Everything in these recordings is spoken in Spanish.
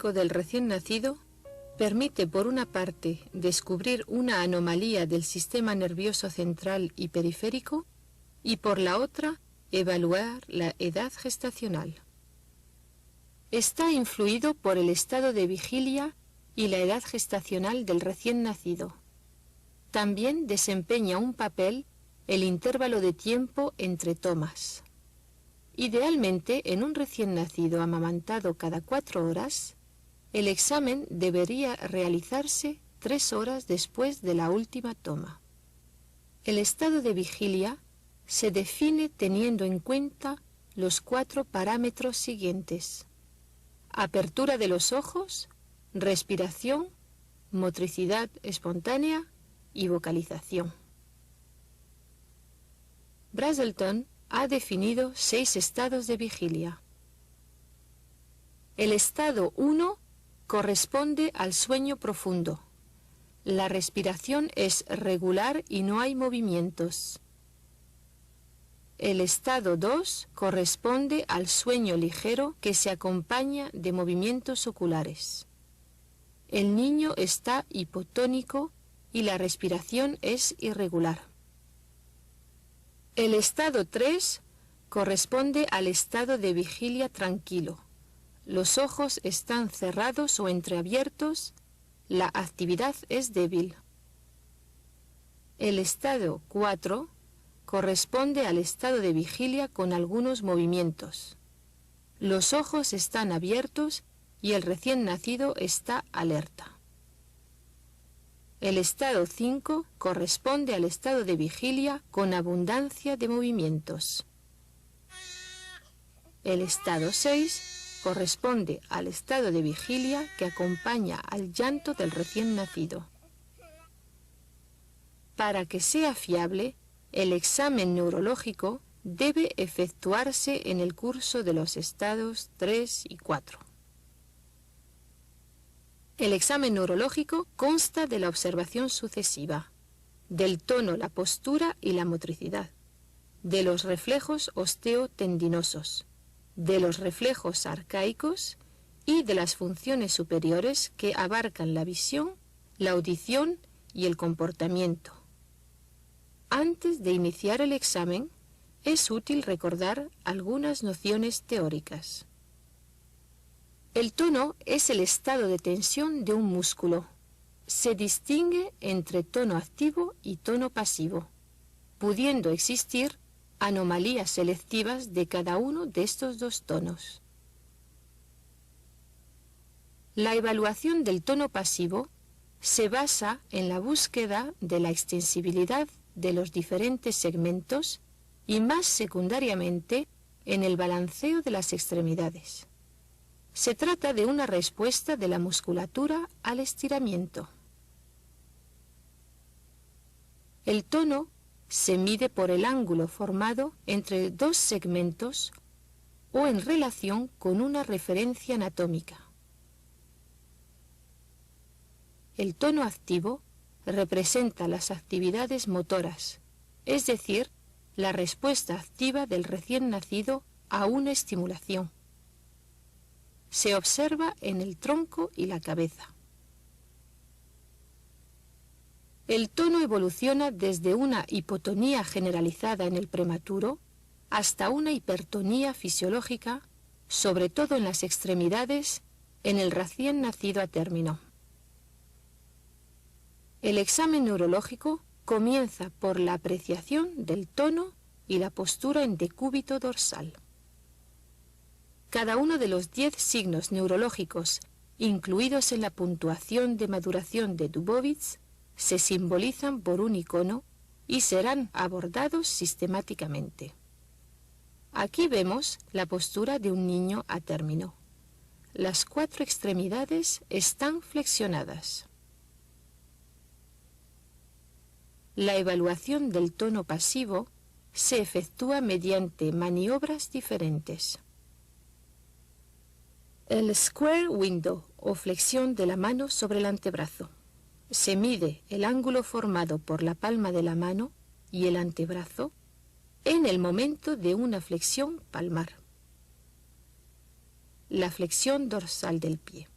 del recién nacido permite, por una parte, descubrir una anomalía del sistema nervioso central y periférico y, por la otra, evaluar la edad gestacional. Está influido por el estado de vigilia y la edad gestacional del recién nacido. También desempeña un papel el intervalo de tiempo entre tomas. Idealmente, en un recién nacido amamantado cada 4 horas, el examen debería realizarse 3 horas después de la última toma. El estado de vigilia se define teniendo en cuenta los 4 parámetros siguientes: apertura de los ojos, respiración, motricidad espontánea y vocalización. Brazelton ha definido 6 estados de vigilia. El estado 1 corresponde al sueño profundo. La respiración es regular y no hay movimientos. El estado 2 corresponde al sueño ligero que se acompaña de movimientos oculares. El niño está hipotónico y la respiración es irregular. El estado 3 corresponde al estado de vigilia tranquilo. Los ojos están cerrados o entreabiertos, la actividad es débil. El estado 4 corresponde al estado de vigilia con algunos movimientos. Los ojos están abiertos y el recién nacido está alerta. El estado 5 corresponde al estado de vigilia con abundancia de movimientos. El estado 6 corresponde al estado de vigilia que acompaña al llanto del recién nacido. Para que sea fiable, el examen neurológico debe efectuarse en el curso de los estados 3 y 4. El examen neurológico consta de la observación sucesiva, del tono, la postura y la motricidad, de los reflejos osteotendinosos, de los reflejos arcaicos y de las funciones superiores que abarcan la visión, la audición y el comportamiento. Antes de iniciar el examen, es útil recordar algunas nociones teóricas. El tono es el estado de tensión de un músculo. Se distingue entre tono activo y tono pasivo, pudiendo existir anomalías selectivas de cada uno de estos 2 tonos. La evaluación del tono pasivo se basa en la búsqueda de la extensibilidad de los diferentes segmentos y más secundariamente en el balanceo de las extremidades. Se trata de una respuesta de la musculatura al estiramiento. El tono se mide por el ángulo formado entre 2 segmentos o en relación con una referencia anatómica. El tono activo representa las actividades motoras, es decir, la respuesta activa del recién nacido a una estimulación. Se observa en el tronco y la cabeza. El tono evoluciona desde una hipotonía generalizada en el prematuro hasta una hipertonía fisiológica, sobre todo en las extremidades, en el recién nacido a término. El examen neurológico comienza por la apreciación del tono y la postura en decúbito dorsal. Cada uno de los 10 signos neurológicos incluidos en la puntuación de maduración de Dubovitz se simbolizan por un icono y serán abordados sistemáticamente. Aquí vemos la postura de un niño a término. Las 4 extremidades están flexionadas. La evaluación del tono pasivo se efectúa mediante maniobras diferentes. El square window o flexión de la mano sobre el antebrazo. Se mide el ángulo formado por la palma de la mano y el antebrazo en el momento de una flexión palmar. La flexión dorsal del pie.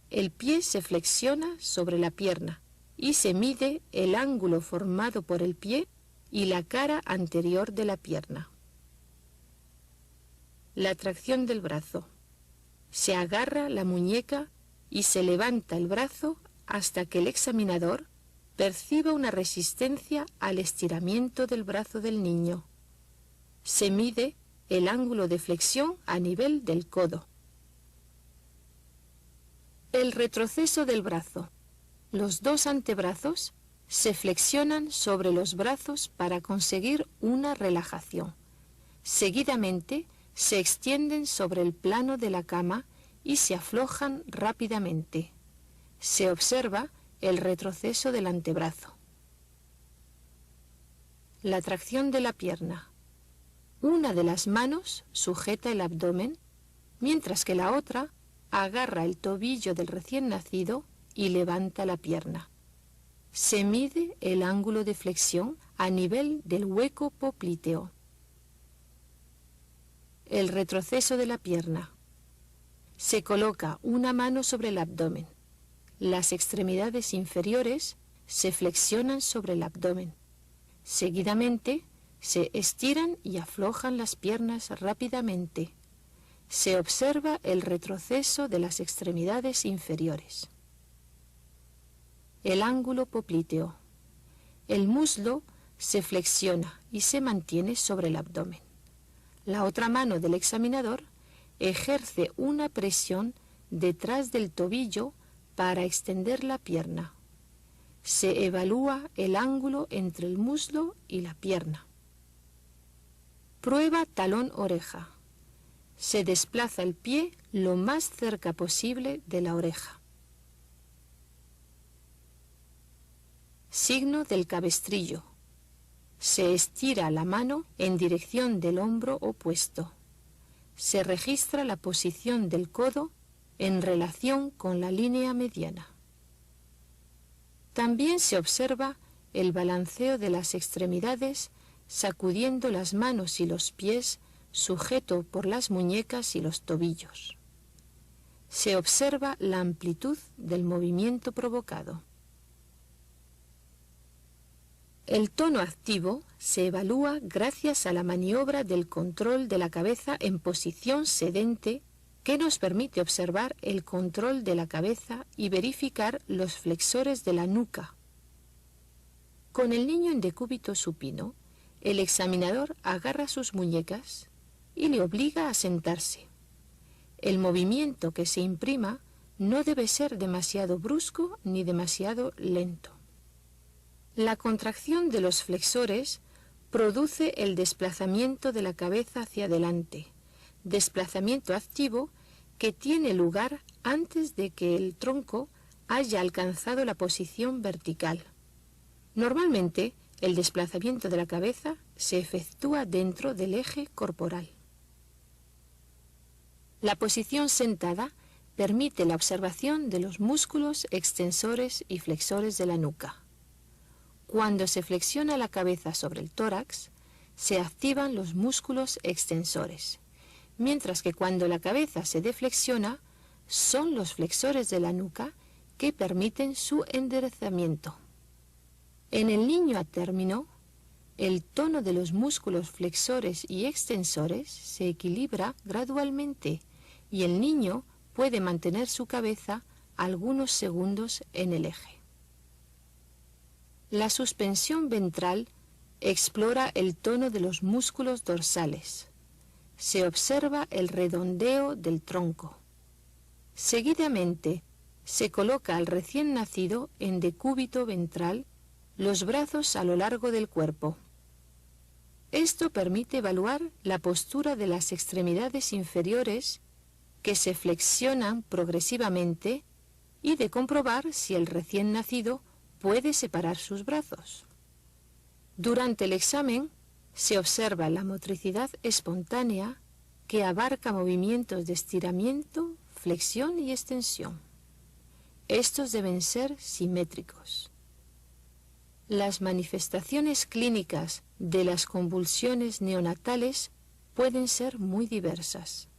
el pie se flexiona sobre la pierna y se mide el ángulo formado por el pie y la cara anterior de la pierna. La tracción del brazo. Se agarra la muñeca y se levanta el brazo hasta que el examinador perciba una resistencia al estiramiento del brazo del niño. Se mide el ángulo de flexión a nivel del codo. El retroceso del brazo. Los dos antebrazos se flexionan sobre los brazos para conseguir una relajación. Seguidamente se extienden sobre el plano de la cama y se aflojan rápidamente. Se observa el retroceso del antebrazo. La tracción de la pierna. Una de las manos sujeta el abdomen, mientras que la otra agarra el tobillo del recién nacido y levanta la pierna. Se mide el ángulo de flexión a nivel del hueco popliteo. El retroceso de la pierna. Se coloca una mano sobre el abdomen. Las extremidades inferiores se flexionan sobre el abdomen. Seguidamente, se estiran y aflojan las piernas rápidamente. Se observa el retroceso de las extremidades inferiores. El ángulo popliteo. El muslo se flexiona y se mantiene sobre el abdomen. La otra mano del examinador ejerce una presión detrás del tobillo para extender la pierna. Se evalúa el ángulo entre el muslo y la pierna. Prueba talón-oreja. Se desplaza el pie lo más cerca posible de la oreja. Signo del cabestrillo. Se estira la mano en dirección del hombro opuesto. Se registra la posición del codo en relación con la línea mediana. También se observa el balanceo de las extremidades sacudiendo las manos y los pies sujeto por las muñecas y los tobillos. Se observa la amplitud del movimiento provocado. El tono activo se evalúa gracias a la maniobra del control de la cabeza en posición sedente que nos permite observar el control de la cabeza y verificar los flexores de la nuca. Con el niño en decúbito supino, el examinador agarra sus muñecas y le obliga a sentarse. El movimiento que se imprima no debe ser demasiado brusco ni demasiado lento. La contracción de los flexores produce el desplazamiento de la cabeza hacia adelante, desplazamiento activo que tiene lugar antes de que el tronco haya alcanzado la posición vertical. Normalmente, el desplazamiento de la cabeza se efectúa dentro del eje corporal. La posición sentada permite la observación de los músculos extensores y flexores de la nuca. Cuando se flexiona la cabeza sobre el tórax, se activan los músculos extensores, mientras que cuando la cabeza se deflexiona, son los flexores de la nuca que permiten su enderezamiento. En el niño a término, el tono de los músculos flexores y extensores se equilibra gradualmente y el niño puede mantener su cabeza algunos segundos en el eje. La suspensión ventral explora el tono de los músculos dorsales. Se observa el redondeo del tronco. Seguidamente, se coloca al recién nacido en decúbito ventral, los brazos a lo largo del cuerpo. Esto permite evaluar la postura de las extremidades inferiores que se flexionan progresivamente y de comprobar si el recién nacido puede separar sus brazos. Durante el examen se observa la motricidad espontánea que abarca movimientos de estiramiento, flexión y extensión. Estos deben ser simétricos. Las manifestaciones clínicas de las convulsiones neonatales pueden ser muy diversas.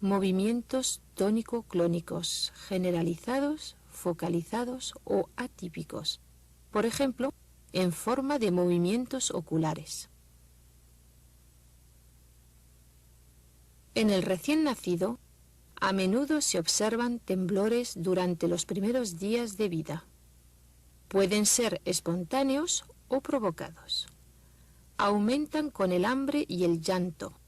movimientos tónico-clónicos, generalizados, focalizados o atípicos, por ejemplo, en forma de movimientos oculares. En el recién nacido, a menudo se observan temblores durante los primeros días de vida. Pueden ser espontáneos o provocados. Aumentan con el hambre y el llanto.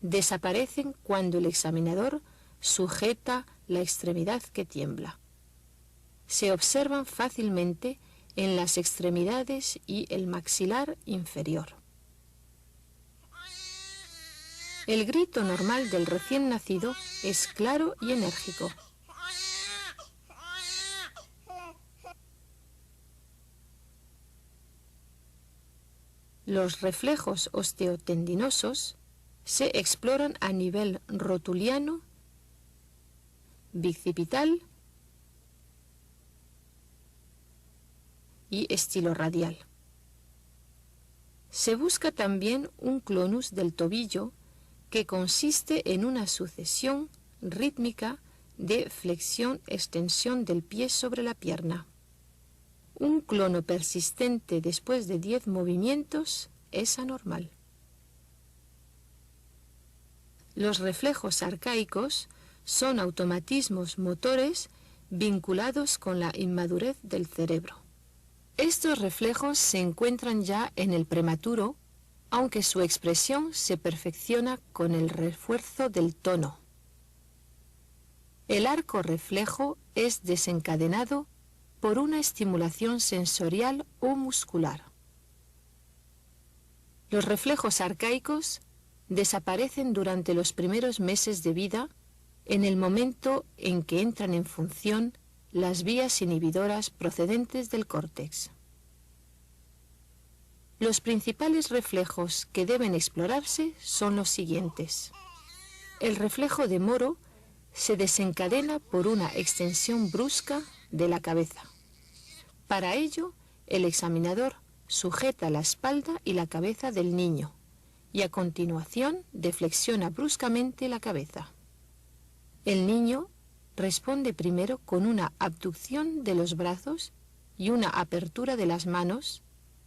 Desaparecen cuando el examinador sujeta la extremidad que tiembla. Se observan fácilmente en las extremidades y el maxilar inferior. El grito normal del recién nacido es claro y enérgico. Los reflejos osteotendinosos se exploran a nivel rotuliano, bicipital y estiloradial. Se busca también un clonus del tobillo que consiste en una sucesión rítmica de flexión-extensión del pie sobre la pierna. Un clono persistente después de 10 movimientos es anormal. Los reflejos arcaicos son automatismos motores vinculados con la inmadurez del cerebro. Estos reflejos se encuentran ya en el prematuro, aunque su expresión se perfecciona con el refuerzo del tono. El arco reflejo es desencadenado por una estimulación sensorial o muscular. Los reflejos arcaicos desaparecen durante los primeros meses de vida, en el momento en que entran en función las vías inhibidoras procedentes del córtex. Los principales reflejos que deben explorarse son los siguientes. El reflejo de Moro se desencadena por una extensión brusca de la cabeza. Para ello, el examinador sujeta la espalda y la cabeza del niño y a continuación deflexiona bruscamente la cabeza. El niño responde primero con una abducción de los brazos y una apertura de las manos,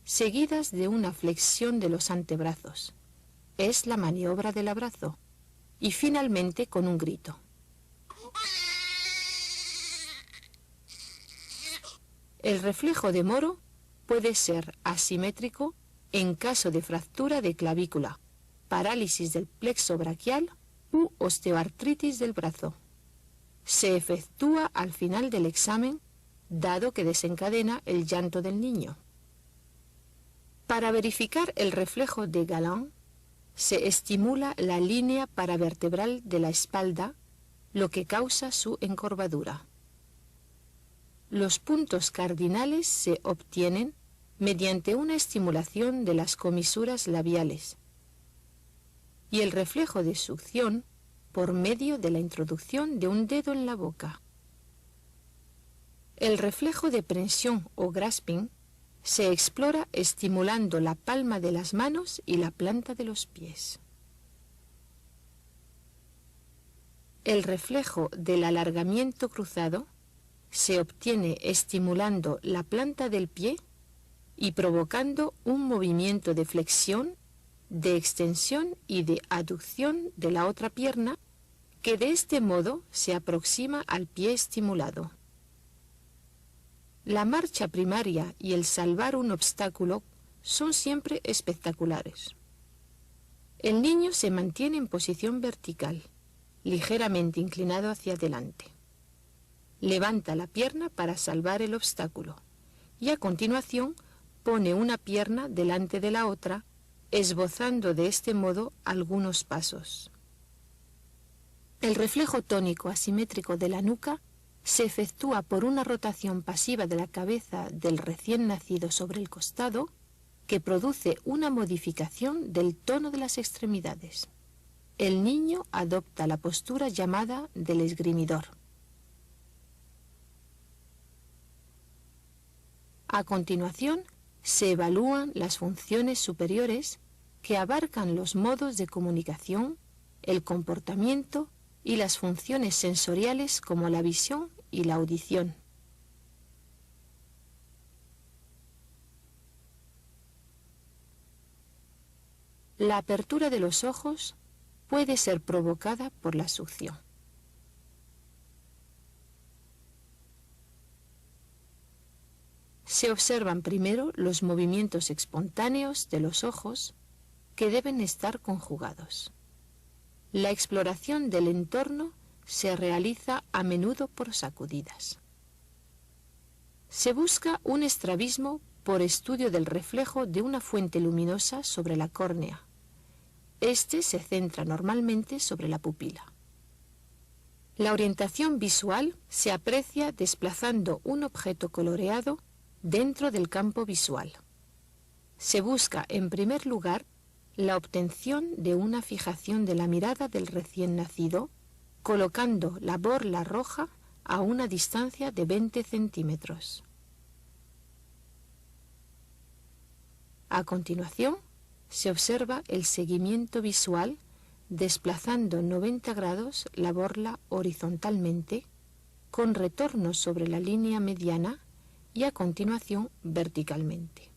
seguidas de una flexión de los antebrazos. Es la maniobra del abrazo. Y finalmente con un grito. El reflejo de Moro puede ser asimétrico en caso de fractura de clavícula, parálisis del plexo braquial u osteoartritis del brazo. Se efectúa al final del examen, dado que desencadena el llanto del niño. Para verificar el reflejo de Galland, se estimula la línea paravertebral de la espalda, lo que causa su encorvadura. Los puntos cardinales se obtienen mediante una estimulación de las comisuras labiales y el reflejo de succión por medio de la introducción de un dedo en la boca. El reflejo de prensión o grasping se explora estimulando la palma de las manos y la planta de los pies. El reflejo del alargamiento cruzado se obtiene estimulando la planta del pie y provocando un movimiento de flexión, de extensión y de aducción de la otra pierna, que de este modo se aproxima al pie estimulado. La marcha primaria y el salvar un obstáculo son siempre espectaculares. El niño se mantiene en posición vertical, ligeramente inclinado hacia adelante. Levanta la pierna para salvar el obstáculo y a continuación pone una pierna delante de la otra, esbozando de este modo algunos pasos. El reflejo tónico asimétrico de la nuca se efectúa por una rotación pasiva de la cabeza del recién nacido sobre el costado, que produce una modificación del tono de las extremidades. El niño adopta la postura llamada del esgrimidor. A continuación, se evalúan las funciones superiores que abarcan los modos de comunicación, el comportamiento y las funciones sensoriales como la visión y la audición. La apertura de los ojos puede ser provocada por la succión. Se observan primero los movimientos espontáneos de los ojos que deben estar conjugados. La exploración del entorno se realiza a menudo por sacudidas. Se busca un estrabismo por estudio del reflejo de una fuente luminosa sobre la córnea. Este se centra normalmente sobre la pupila. La orientación visual se aprecia desplazando un objeto coloreado dentro del campo visual. Se busca, en primer lugar, la obtención de una fijación de la mirada del recién nacido, colocando la borla roja a una distancia de 20 centímetros. A continuación, se observa el seguimiento visual desplazando 90 grados la borla horizontalmente, con retorno sobre la línea mediana y a continuación verticalmente.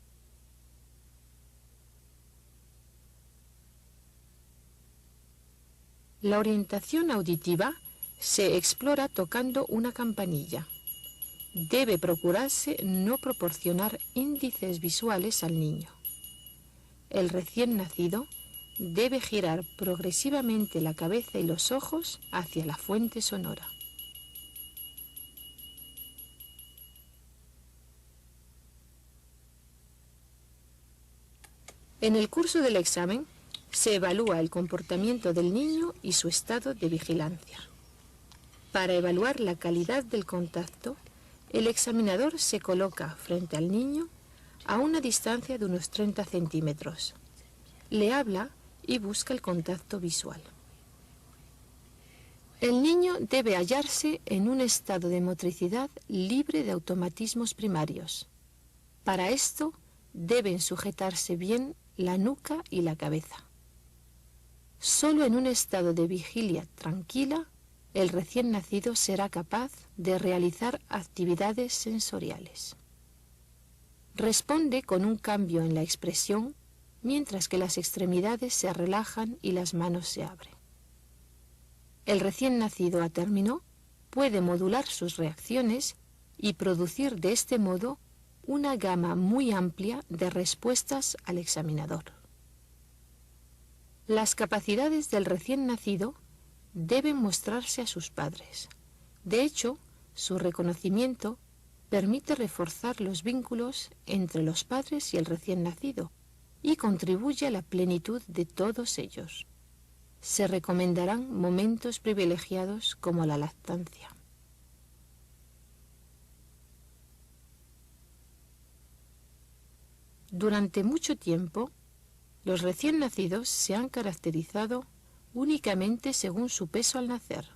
La orientación auditiva se explora tocando una campanilla. Debe procurarse no proporcionar índices visuales al niño. El recién nacido debe girar progresivamente la cabeza y los ojos hacia la fuente sonora. En el curso del examen se evalúa el comportamiento del niño y su estado de vigilancia. Para evaluar la calidad del contacto, el examinador se coloca frente al niño a una distancia de unos 30 centímetros. Le habla y busca el contacto visual. El niño debe hallarse en un estado de motricidad libre de automatismos primarios. Para esto deben sujetarse bien la nuca y la cabeza. Solo en un estado de vigilia tranquila, el recién nacido será capaz de realizar actividades sensoriales. Responde con un cambio en la expresión, mientras que las extremidades se relajan y las manos se abren. El recién nacido a término puede modular sus reacciones y producir de este modo una gama muy amplia de respuestas al examinador. Las capacidades del recién nacido deben mostrarse a sus padres. De hecho, su reconocimiento permite reforzar los vínculos entre los padres y el recién nacido y contribuye a la plenitud de todos ellos. Se recomendarán momentos privilegiados como la lactancia. Durante mucho tiempo, los recién nacidos se han caracterizado únicamente según su peso al nacer.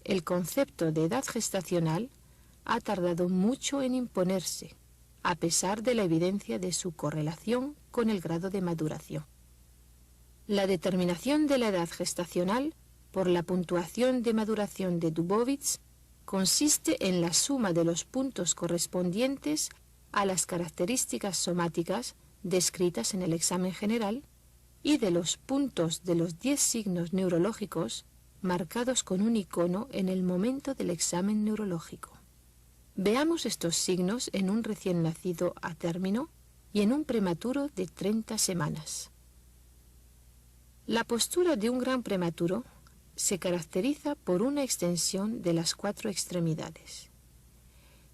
El concepto de edad gestacional ha tardado mucho en imponerse, a pesar de la evidencia de su correlación con el grado de maduración. La determinación de la edad gestacional por la puntuación de maduración de Dubovitz consiste en la suma de los puntos correspondientes a las características somáticas descritas en el examen general y de los puntos de los 10 signos neurológicos marcados con un icono en el momento del examen neurológico. Veamos estos signos en un recién nacido a término y en un prematuro de 30 semanas. La postura de un gran prematuro se caracteriza por una extensión de las 4 extremidades.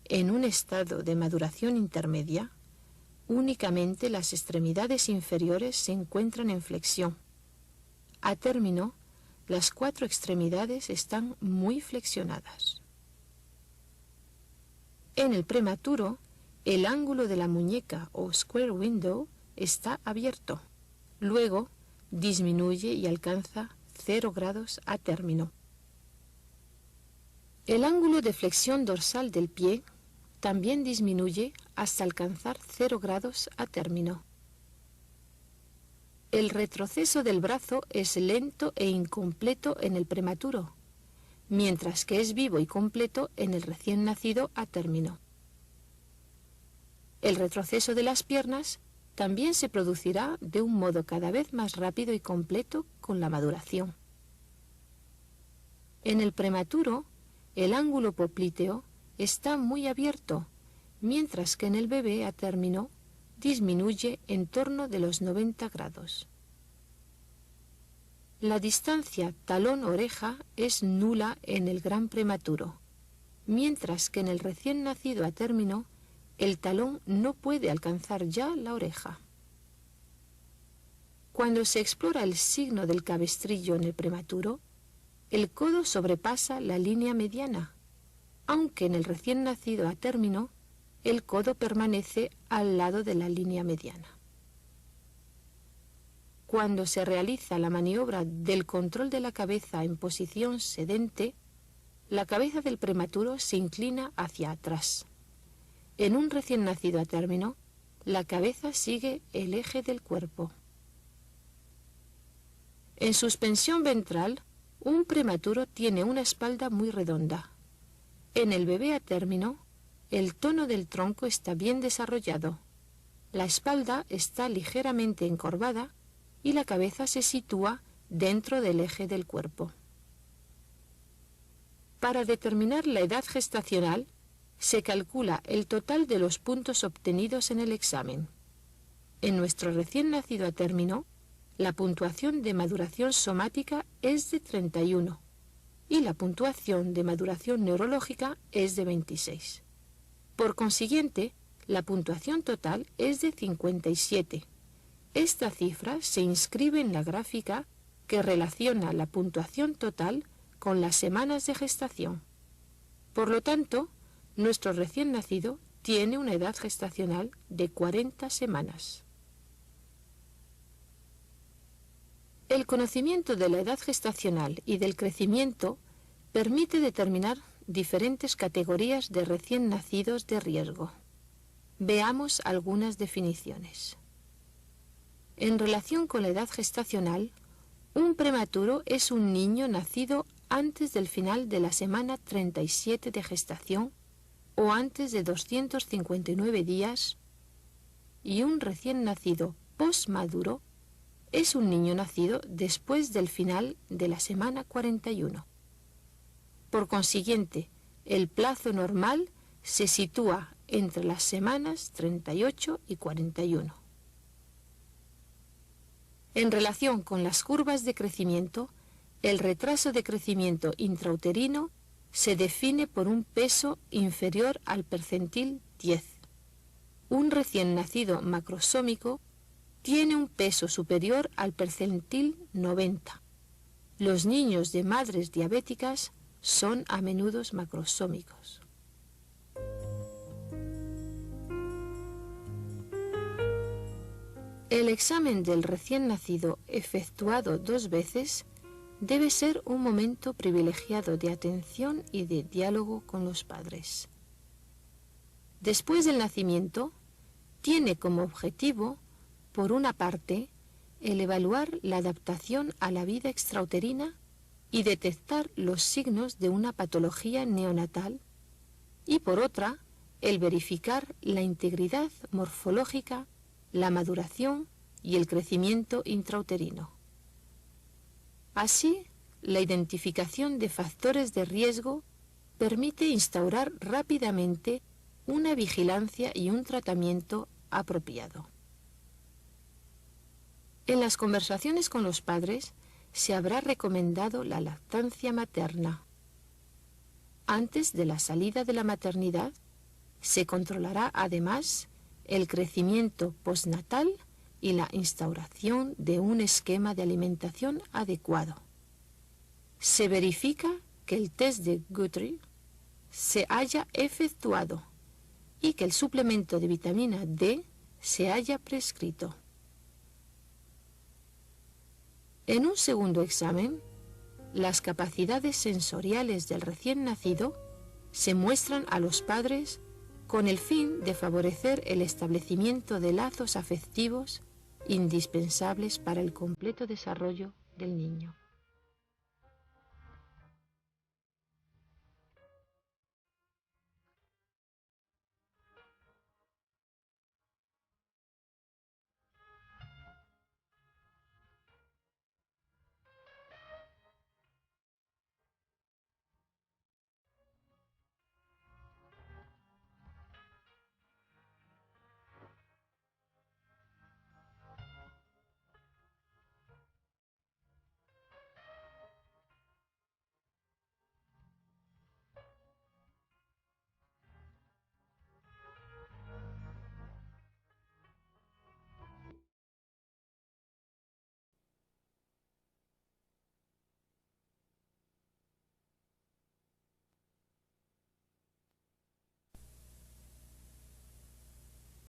En un estado de maduración intermedia, únicamente las extremidades inferiores se encuentran en flexión. A término, las 4 extremidades están muy flexionadas. En el prematuro, el ángulo de la muñeca o square window está abierto. Luego, disminuye y alcanza 0 grados a término. El ángulo de flexión dorsal del pie también disminuye hasta alcanzar 0 grados a término. El retroceso del brazo es lento e incompleto en el prematuro, mientras que es vivo y completo en el recién nacido a término. El retroceso de las piernas también se producirá de un modo cada vez más rápido y completo con la maduración. En el prematuro, el ángulo popliteo está muy abierto, mientras que en el bebé a término disminuye en torno de los 90 grados. La distancia talón-oreja es nula en el gran prematuro, mientras que en el recién nacido a término el talón no puede alcanzar ya la oreja. Cuando se explora el signo del cabestrillo en el prematuro, el codo sobrepasa la línea mediana, aunque en el recién nacido a término el codo permanece al lado de la línea mediana. Cuando se realiza la maniobra del control de la cabeza en posición sedente, la cabeza del prematuro se inclina hacia atrás. En un recién nacido a término, la cabeza sigue el eje del cuerpo. En suspensión ventral, un prematuro tiene una espalda muy redonda. En el bebé a término, el tono del tronco está bien desarrollado. La espalda está ligeramente encorvada y la cabeza se sitúa dentro del eje del cuerpo. Para determinar la edad gestacional, se calcula el total de los puntos obtenidos en el examen. En nuestro recién nacido a término, la puntuación de maduración somática es de 31 y la puntuación de maduración neurológica es de 26. Por consiguiente, la puntuación total es de 57. Esta cifra se inscribe en la gráfica que relaciona la puntuación total con las semanas de gestación. Por lo tanto, nuestro recién nacido tiene una edad gestacional de 40 semanas. El conocimiento de la edad gestacional y del crecimiento permite determinar diferentes categorías de recién nacidos de riesgo. Veamos algunas definiciones. En relación con la edad gestacional, un prematuro es un niño nacido antes del final de la semana 37 de gestación o antes de 259 días, y un recién nacido postmaduro es un niño nacido después del final de la semana 41. Por consiguiente, el plazo normal se sitúa entre las semanas 38 y 41. En relación con las curvas de crecimiento, el retraso de crecimiento intrauterino se define por un peso inferior al percentil 10. Un recién nacido macrosómico tiene un peso superior al percentil 90. Los niños de madres diabéticas son a menudo macrosómicos. El examen del recién nacido, efectuado 2 veces, debe ser un momento privilegiado de atención y de diálogo con los padres. Después del nacimiento, tiene como objetivo, por una parte, el evaluar la adaptación a la vida extrauterina y detectar los signos de una patología neonatal, y por otra, el verificar la integridad morfológica, la maduración y el crecimiento intrauterino. Así, la identificación de factores de riesgo permite instaurar rápidamente una vigilancia y un tratamiento apropiado. En las conversaciones con los padres se habrá recomendado la lactancia materna. Antes de la salida de la maternidad, se controlará además el crecimiento postnatal y la instauración de un esquema de alimentación adecuado. Se verifica que el test de Guthrie se haya efectuado y que el suplemento de vitamina D se haya prescrito. En un segundo examen, las capacidades sensoriales del recién nacido se muestran a los padres con el fin de favorecer el establecimiento de lazos afectivos indispensables para el completo desarrollo del niño.